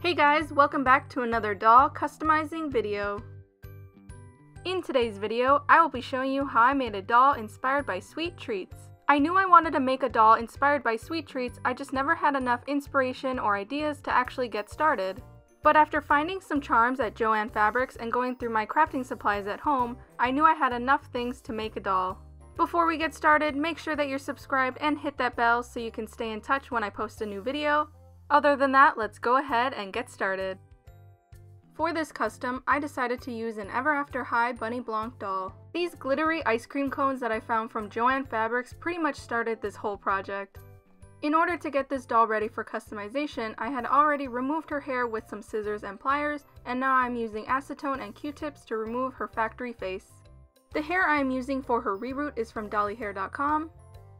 Hey guys, welcome back to another doll customizing video. In today's video, I will be showing you how I made a doll inspired by sweet treats. I knew I wanted to make a doll inspired by sweet treats, I just never had enough inspiration or ideas to actually get started. But after finding some charms at Joann Fabrics and going through my crafting supplies at home, I knew I had enough things to make a doll. Before we get started, make sure that you're subscribed and hit that bell so you can stay in touch when I post a new video. Other than that, let's go ahead and get started. For this custom, I decided to use an Ever After High Bunny Blanc doll. These glittery ice cream cones that I found from Joann Fabrics pretty much started this whole project. In order to get this doll ready for customization, I had already removed her hair with some scissors and pliers, and now I'm using acetone and Q-tips to remove her factory face. The hair I am using for her reroot is from dollyhair.com.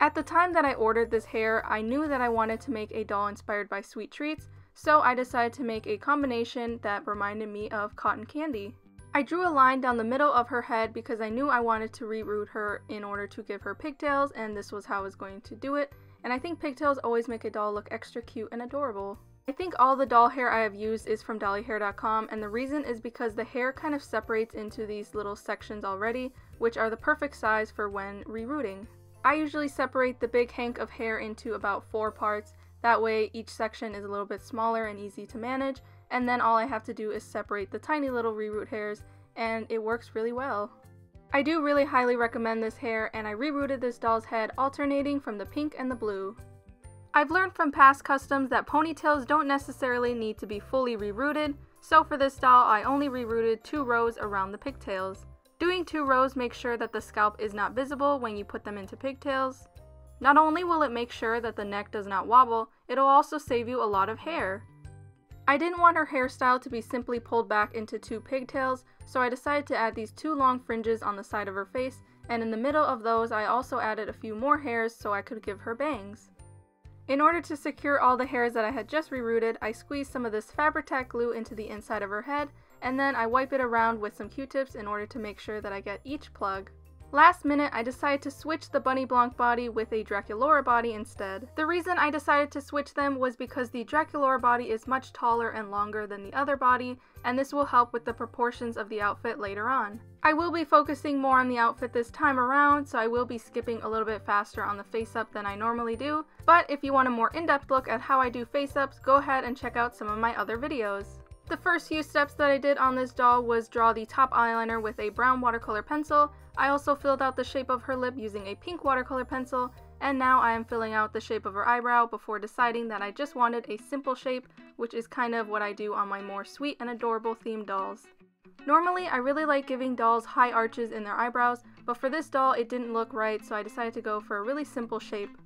At the time that I ordered this hair, I knew that I wanted to make a doll inspired by sweet treats, so I decided to make a combination that reminded me of cotton candy. I drew a line down the middle of her head because I knew I wanted to reroot her in order to give her pigtails, and this was how I was going to do it, and I think pigtails always make a doll look extra cute and adorable. I think all the doll hair I have used is from dollyhair.com, and the reason is because the hair kind of separates into these little sections already, which are the perfect size for when rerooting. I usually separate the big hank of hair into about 4 parts, that way each section is a little bit smaller and easy to manage, and then all I have to do is separate the tiny little reroot hairs, and it works really well. I do really highly recommend this hair, and I rerooted this doll's head alternating from the pink and the blue. I've learned from past customs that ponytails don't necessarily need to be fully rerooted, so for this doll I only rerooted 2 rows around the pigtails. Doing 2 rows makes sure that the scalp is not visible when you put them into pigtails. Not only will it make sure that the neck does not wobble, it'll also save you a lot of hair. I didn't want her hairstyle to be simply pulled back into 2 pigtails, so I decided to add these 2 long fringes on the side of her face, and in the middle of those I also added a few more hairs so I could give her bangs. In order to secure all the hairs that I had just rerooted, I squeezed some of this Fabri-Tac glue into the inside of her head, and then I wipe it around with some Q-tips in order to make sure that I get each plug. Last minute, I decided to switch the Bunny Blanc body with a Draculaura body instead. The reason I decided to switch them was because the Draculaura body is much taller and longer than the other body, and this will help with the proportions of the outfit later on. I will be focusing more on the outfit this time around, so I will be skipping a little bit faster on the face-up than I normally do, but if you want a more in-depth look at how I do face-ups, go ahead and check out some of my other videos. The first few steps that I did on this doll was draw the top eyeliner with a brown watercolor pencil. I also filled out the shape of her lip using a pink watercolor pencil, and now I am filling out the shape of her eyebrow before deciding that I just wanted a simple shape, which is kind of what I do on my more sweet and adorable themed dolls. Normally, I really like giving dolls high arches in their eyebrows, but for this doll it didn't look right, so I decided to go for a really simple shape.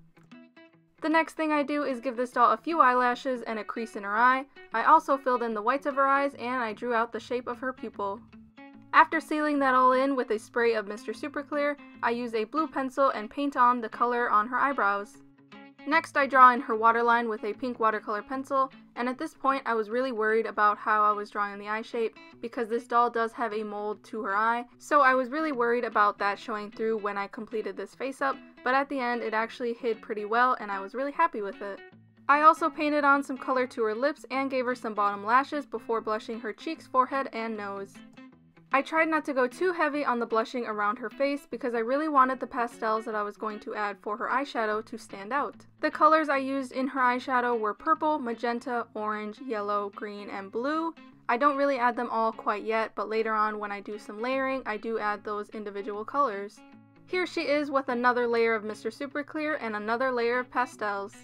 The next thing I do is give this doll a few eyelashes and a crease in her eye. I also filled in the whites of her eyes and I drew out the shape of her pupil. After sealing that all in with a spray of Mr. Super Clear, I use a blue pencil and paint on the color on her eyebrows. Next I draw in her waterline with a pink watercolor pencil, and at this point I was really worried about how I was drawing the eye shape because this doll does have a mold to her eye, so I was really worried about that showing through when I completed this face up, but at the end it actually hid pretty well and I was really happy with it. I also painted on some color to her lips and gave her some bottom lashes before blushing her cheeks, forehead, and nose. I tried not to go too heavy on the blushing around her face because I really wanted the pastels that I was going to add for her eyeshadow to stand out. The colors I used in her eyeshadow were purple, magenta, orange, yellow, green, and blue. I don't really add them all quite yet, but later on when I do some layering, I do add those individual colors. Here she is with another layer of Mr. Super Clear and another layer of pastels.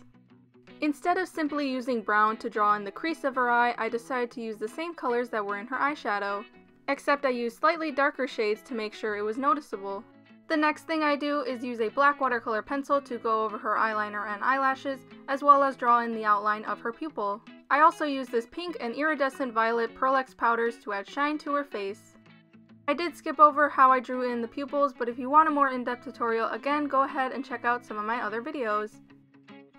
Instead of simply using brown to draw in the crease of her eye, I decided to use the same colors that were in her eyeshadow, except I used slightly darker shades to make sure it was noticeable. The next thing I do is use a black watercolor pencil to go over her eyeliner and eyelashes, as well as draw in the outline of her pupil. I also use this pink and iridescent violet Pearl-Ex powders to add shine to her face. I did skip over how I drew in the pupils, but if you want a more in-depth tutorial, again, go ahead and check out some of my other videos.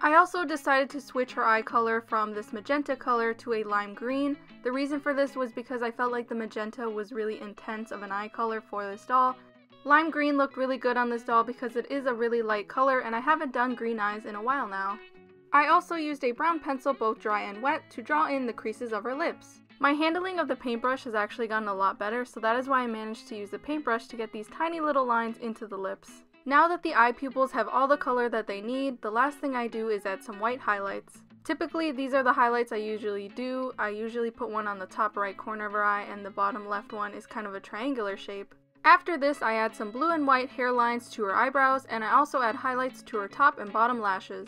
I also decided to switch her eye color from this magenta color to a lime green. The reason for this was because I felt like the magenta was really intense of an eye color for this doll. Lime green looked really good on this doll because it is a really light color and I haven't done green eyes in a while now. I also used a brown pencil, both dry and wet, to draw in the creases of her lips. My handling of the paintbrush has actually gotten a lot better, so that is why I managed to use the paintbrush to get these tiny little lines into the lips. Now that the eye pupils have all the color that they need, the last thing I do is add some white highlights. Typically, these are the highlights I usually do. I usually put one on the top right corner of her eye, and the bottom left one is kind of a triangular shape. After this, I add some blue and white hair lines to her eyebrows, and I also add highlights to her top and bottom lashes.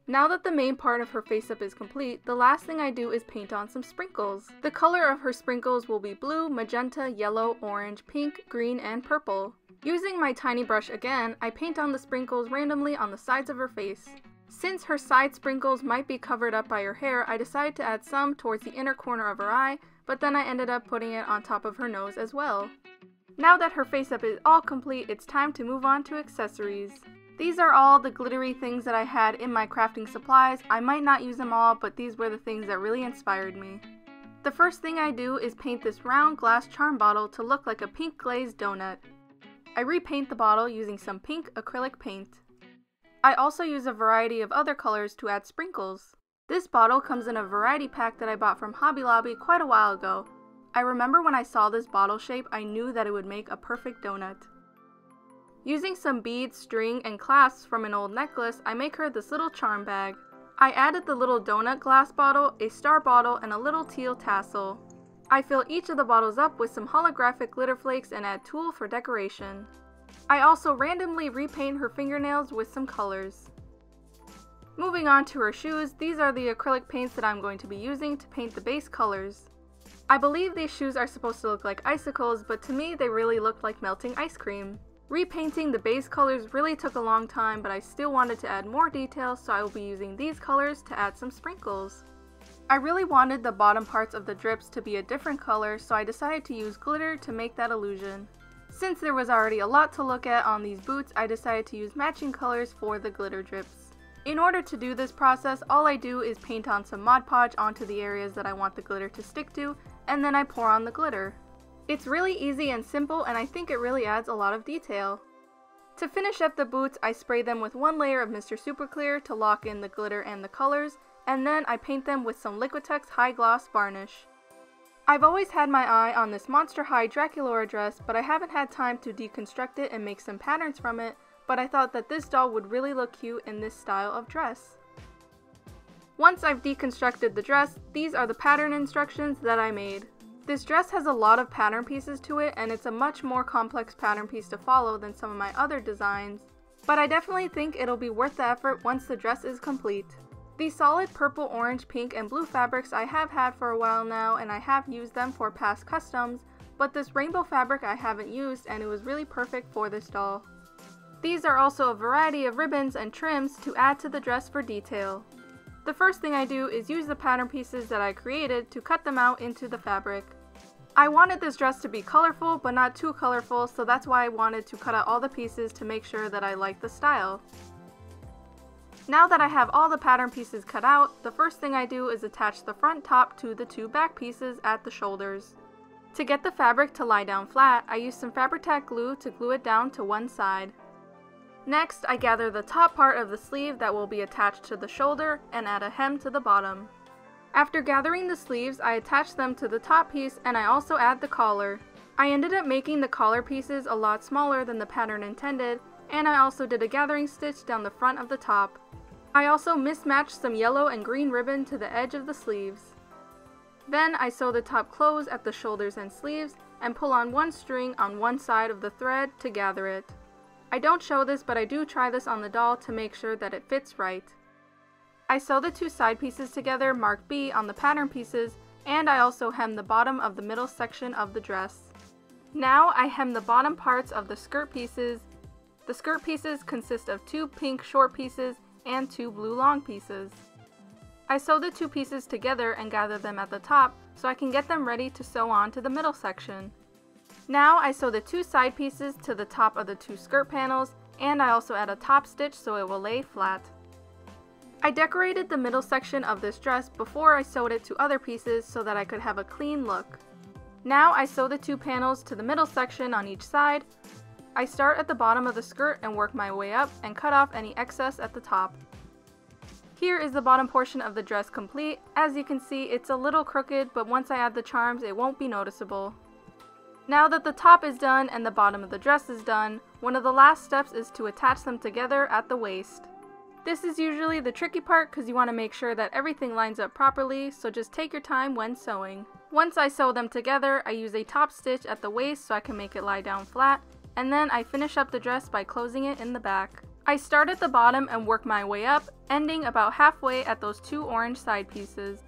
Now that the main part of her face-up is complete, the last thing I do is paint on some sprinkles. The color of her sprinkles will be blue, magenta, yellow, orange, pink, green, and purple. Using my tiny brush again, I paint on the sprinkles randomly on the sides of her face. Since her side sprinkles might be covered up by her hair, I decided to add some towards the inner corner of her eye, but then I ended up putting it on top of her nose as well. Now that her face-up is all complete, it's time to move on to accessories. These are all the glittery things that I had in my crafting supplies. I might not use them all, but these were the things that really inspired me. The first thing I do is paint this round glass charm bottle to look like a pink glazed donut. I repaint the bottle using some pink acrylic paint. I also use a variety of other colors to add sprinkles. This bottle comes in a variety pack that I bought from Hobby Lobby quite a while ago. I remember when I saw this bottle shape, I knew that it would make a perfect donut. Using some beads, string, and clasps from an old necklace, I make her this little charm bag. I added the little donut glass bottle, a star bottle, and a little teal tassel. I fill each of the bottles up with some holographic glitter flakes and add tulle for decoration. I also randomly repaint her fingernails with some colors. Moving on to her shoes, these are the acrylic paints that I'm going to be using to paint the base colors. I believe these shoes are supposed to look like icicles, but to me they really look like melting ice cream. Repainting the base colors really took a long time, but I still wanted to add more details, so I will be using these colors to add some sprinkles. I really wanted the bottom parts of the drips to be a different color, so I decided to use glitter to make that illusion. Since there was already a lot to look at on these boots, I decided to use matching colors for the glitter drips. In order to do this process, all I do is paint on some Mod Podge onto the areas that I want the glitter to stick to, and then I pour on the glitter. It's really easy and simple, and I think it really adds a lot of detail. To finish up the boots, I spray them with one layer of Mr. Super Clear to lock in the glitter and the colors, and then I paint them with some Liquitex High Gloss Varnish. I've always had my eye on this Monster High Draculaura dress, but I haven't had time to deconstruct it and make some patterns from it, but I thought that this doll would really look cute in this style of dress. Once I've deconstructed the dress, these are the pattern instructions that I made. This dress has a lot of pattern pieces to it, and it's a much more complex pattern piece to follow than some of my other designs, but I definitely think it'll be worth the effort once the dress is complete. These solid purple, orange, pink, and blue fabrics I have had for a while now, and I have used them for past customs, but this rainbow fabric I haven't used, and it was really perfect for this doll. These are also a variety of ribbons and trims to add to the dress for detail. The first thing I do is use the pattern pieces that I created to cut them out into the fabric. I wanted this dress to be colorful, but not too colorful, so that's why I wanted to cut out all the pieces to make sure that I like the style. Now that I have all the pattern pieces cut out, the first thing I do is attach the front top to the two back pieces at the shoulders. To get the fabric to lie down flat, I use some Fabri-Tac glue to glue it down to one side. Next, I gather the top part of the sleeve that will be attached to the shoulder and add a hem to the bottom. After gathering the sleeves, I attach them to the top piece, and I also add the collar. I ended up making the collar pieces a lot smaller than the pattern intended, and I also did a gathering stitch down the front of the top. I also mismatched some yellow and green ribbon to the edge of the sleeves. Then I sew the top close at the shoulders and sleeves and pull on one string on one side of the thread to gather it. I don't show this, but I do try this on the doll to make sure that it fits right. I sew the two side pieces together marked B on the pattern pieces, and I also hem the bottom of the middle section of the dress. Now I hem the bottom parts of the skirt pieces. The skirt pieces consist of two pink short pieces and two blue long pieces. I sew the two pieces together and gather them at the top so I can get them ready to sew on to the middle section. Now I sew the two side pieces to the top of the two skirt panels, and I also add a top stitch so it will lay flat. I decorated the middle section of this dress before I sewed it to other pieces so that I could have a clean look. Now I sew the two panels to the middle section on each side. I start at the bottom of the skirt and work my way up and cut off any excess at the top. Here is the bottom portion of the dress complete. As you can see, it's a little crooked, but once I add the charms, it won't be noticeable. Now that the top is done and the bottom of the dress is done, one of the last steps is to attach them together at the waist. This is usually the tricky part because you want to make sure that everything lines up properly, so just take your time when sewing. Once I sew them together, I use a top stitch at the waist so I can make it lie down flat, and then I finish up the dress by closing it in the back. I start at the bottom and work my way up, ending about halfway at those two orange side pieces.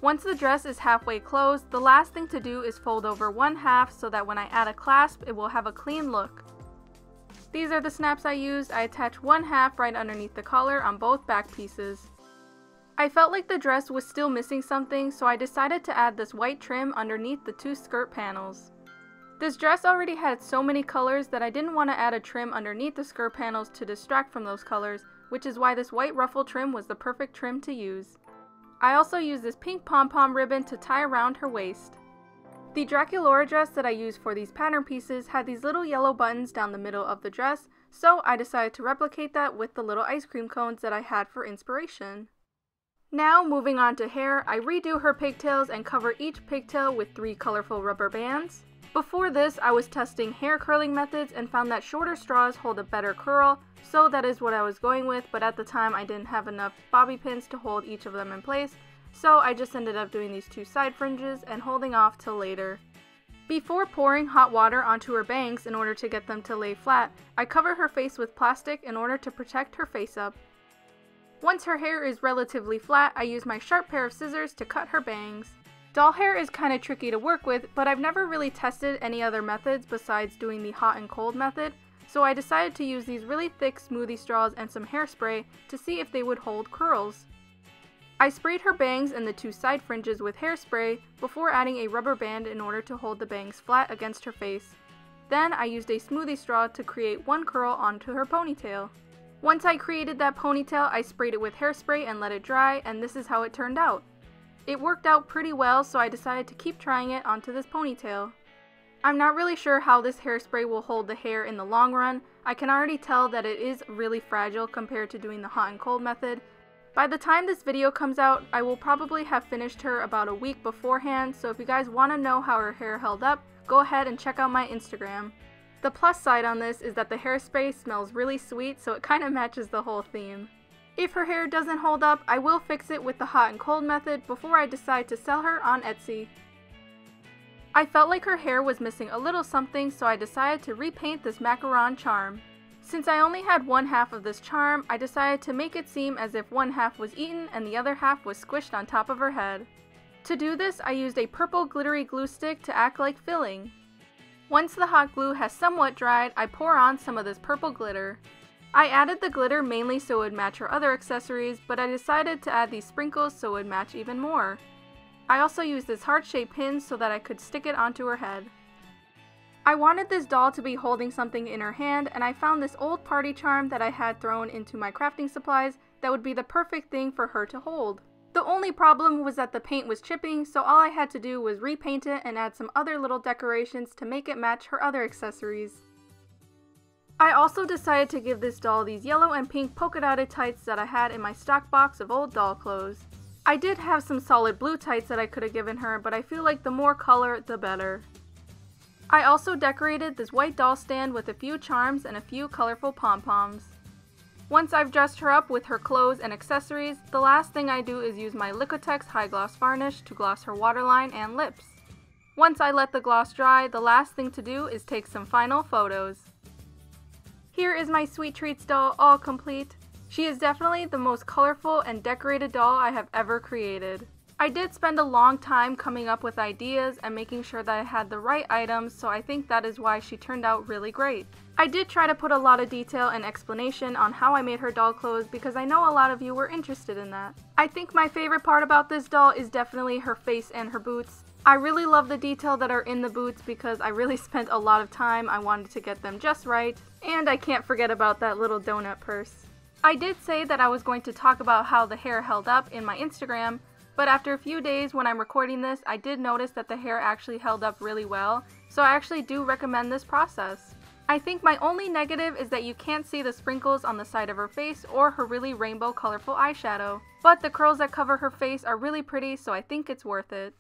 Once the dress is halfway closed, the last thing to do is fold over one half so that when I add a clasp, it will have a clean look. These are the snaps I used. I attach one half right underneath the collar on both back pieces. I felt like the dress was still missing something, so I decided to add this white trim underneath the two skirt panels. This dress already had so many colors that I didn't want to add a trim underneath the skirt panels to distract from those colors, which is why this white ruffle trim was the perfect trim to use. I also used this pink pom-pom ribbon to tie around her waist. The Draculaura dress that I used for these pattern pieces had these little yellow buttons down the middle of the dress, so I decided to replicate that with the little ice cream cones that I had for inspiration. Now moving on to hair, I redo her pigtails and cover each pigtail with 3 colorful rubber bands. Before this, I was testing hair curling methods and found that shorter straws hold a better curl, so that is what I was going with, but at the time I didn't have enough bobby pins to hold each of them in place, so I just ended up doing these 2 side fringes and holding off till later. Before pouring hot water onto her bangs in order to get them to lay flat, I cover her face with plastic in order to protect her face up. Once her hair is relatively flat, I use my sharp pair of scissors to cut her bangs. Doll hair is kind of tricky to work with, but I've never really tested any other methods besides doing the hot and cold method, so I decided to use these really thick smoothie straws and some hairspray to see if they would hold curls. I sprayed her bangs and the 2 side fringes with hairspray before adding a rubber band in order to hold the bangs flat against her face. Then I used a smoothie straw to create 1 curl onto her ponytail. Once I created that ponytail, I sprayed it with hairspray and let it dry, and this is how it turned out. It worked out pretty well, so I decided to keep trying it onto this ponytail. I'm not really sure how this hairspray will hold the hair in the long run. I can already tell that it is really fragile compared to doing the hot and cold method. By the time this video comes out, I will probably have finished her about a week beforehand, so if you guys want to know how her hair held up, go ahead and check out my Instagram. The plus side on this is that the hairspray smells really sweet, so it kind of matches the whole theme. If her hair doesn't hold up, I will fix it with the hot and cold method before I decide to sell her on Etsy. I felt like her hair was missing a little something, so I decided to repaint this Macaron Charm. Since I only had 1 half of this charm, I decided to make it seem as if 1 half was eaten and the other half was squished on top of her head. To do this, I used a purple glittery glue stick to act like filling. Once the hot glue has somewhat dried, I pour on some of this purple glitter. I added the glitter mainly so it would match her other accessories, but I decided to add these sprinkles so it would match even more. I also used this heart-shaped pin so that I could stick it onto her head. I wanted this doll to be holding something in her hand, and I found this old party charm that I had thrown into my crafting supplies that would be the perfect thing for her to hold. The only problem was that the paint was chipping, so all I had to do was repaint it and add some other little decorations to make it match her other accessories. I also decided to give this doll these yellow and pink polka dotted tights that I had in my stock box of old doll clothes. I did have some solid blue tights that I could have given her, but I feel like the more color, the better. I also decorated this white doll stand with a few charms and a few colorful pom-poms. Once I've dressed her up with her clothes and accessories, the last thing I do is use my Liquitex high gloss varnish to gloss her waterline and lips. Once I let the gloss dry, the last thing to do is take some final photos. Here is my Sweet Treats doll all complete. She is definitely the most colorful and decorated doll I have ever created. I did spend a long time coming up with ideas and making sure that I had the right items, so I think that is why she turned out really great. I did try to put a lot of detail and explanation on how I made her doll clothes because I know a lot of you were interested in that. I think my favorite part about this doll is definitely her face and her boots. I really love the detail that are in the boots because I really spent a lot of time. I wanted to get them just right, and I can't forget about that little donut purse. I did say that I was going to talk about how the hair held up in my Instagram, but after a few days when I'm recording this, I did notice that the hair actually held up really well, so I actually do recommend this process. I think my only negative is that you can't see the sprinkles on the side of her face or her really rainbow colorful eyeshadow. But the curls that cover her face are really pretty, so I think it's worth it.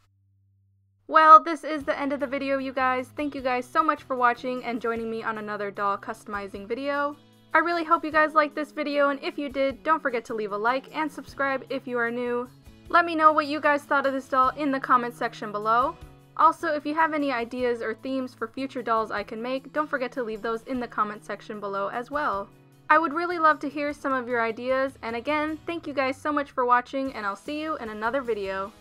Well, this is the end of the video, you guys. Thank you guys so much for watching and joining me on another doll customizing video. I really hope you guys liked this video, and if you did, don't forget to leave a like and subscribe if you are new. Let me know what you guys thought of this doll in the comment section below. Also, if you have any ideas or themes for future dolls I can make, don't forget to leave those in the comment section below as well. I would really love to hear some of your ideas, and again, thank you guys so much for watching, and I'll see you in another video.